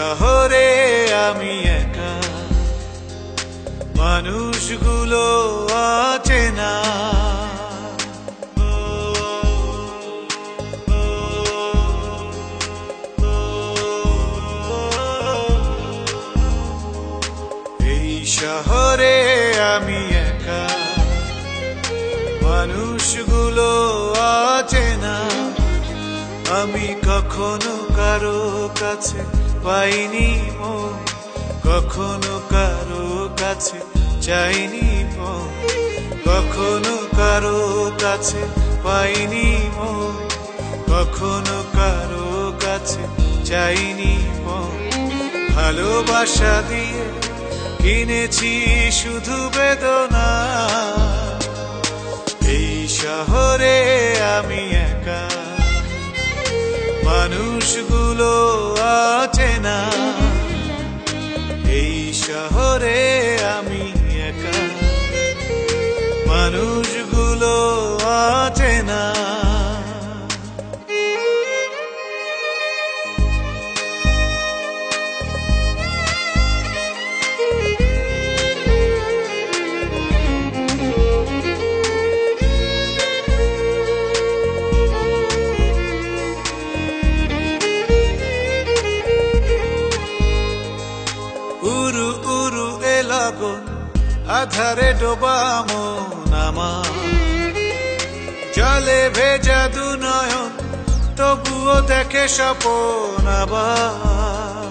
শহরে আমি একা, মানুষগুলো অচেনা। এই শহরে আমি একা, মানুষগুলো অচেনা। আমি কখনো কারো কাছে পাইনি মন, কখনো কারো কাছে চাইনি মন, কখনো কারো কাছে পাইনি মন, কখনো কারো কাছে চাইনি মন। ভালোবাসা দিয়ে কিনেছি শুধু বেদনা। এই শহরে আমি একা, মানুষগুলো অচেনা। এই শহরে আমি একা, মানুষগুলো অচেনা। উরু উরু এ লগন, আধারে ডোবা মন আমার, জলে ভেজা দু নয়ন, তবুও দেখে স্বপন আবার।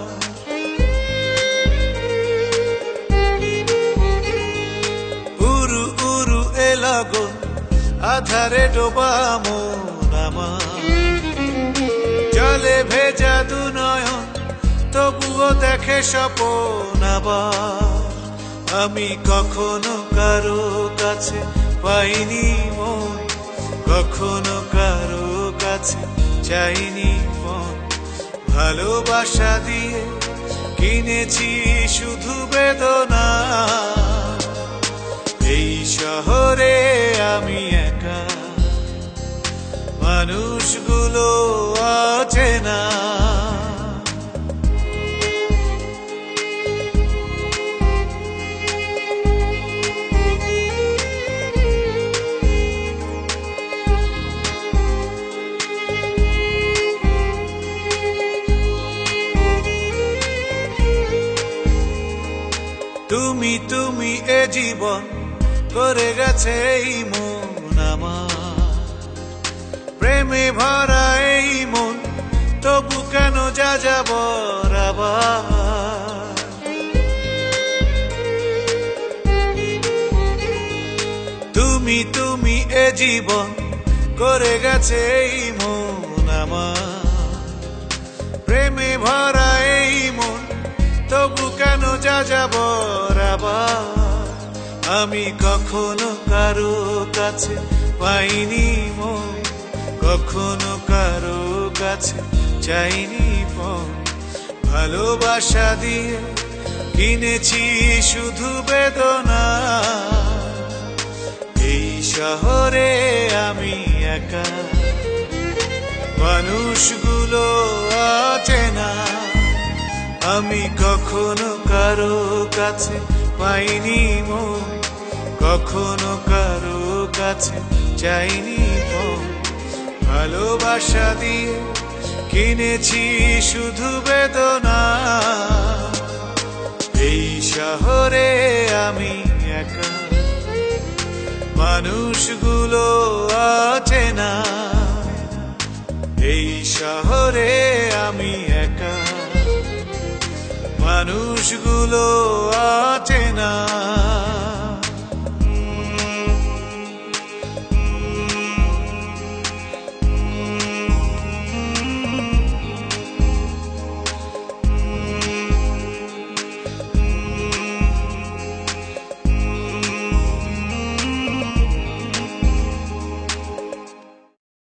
উরু উরু এ লগন, আধারে ডোবা মন আমার, জলে ভেজা দু নয়ন, তবুও দেখে স্বপন আবার। আমি কখনো কারো কাছে পাইনি মন, কখনো কারো কাছে চাইনি মন। ভালোবাসা দিয়ে কিনেছি শুধু বেদনা। এই শহরে আমি একা, মানুষগুলো অচেনা। তুমি তুমি এ জীবন করে গেছে এই মন আমার, প্রেমে ভরা এই মন, তবু কেন যা যাবর আবার। তুমি তুমি এ জীবন করে গেছে এই মন আমার, প্রেমে ভরা এই মন, তবু কেন যা যাবর আবার। আমি কখনো কারো কাছে পাইনি মন, কখনো কারো কাছে চাইনি মন। ভালোবাসা দিয়ে কিনেছি শুধু বেদনা। এই শহরে আমি একা, মানুষগুলো অচেনা। আমি কখনো কারো কাছে পাইনি মন, কখনো কারো কাছে চাইনি মন। ভালোবাসা দিয়ে কিনেছি শুধু বেদনা। এই শহরে আমি একা, মানুষগুলো অচেনা। এই শহরে আমি একা, মানুষগুলো অচেনা।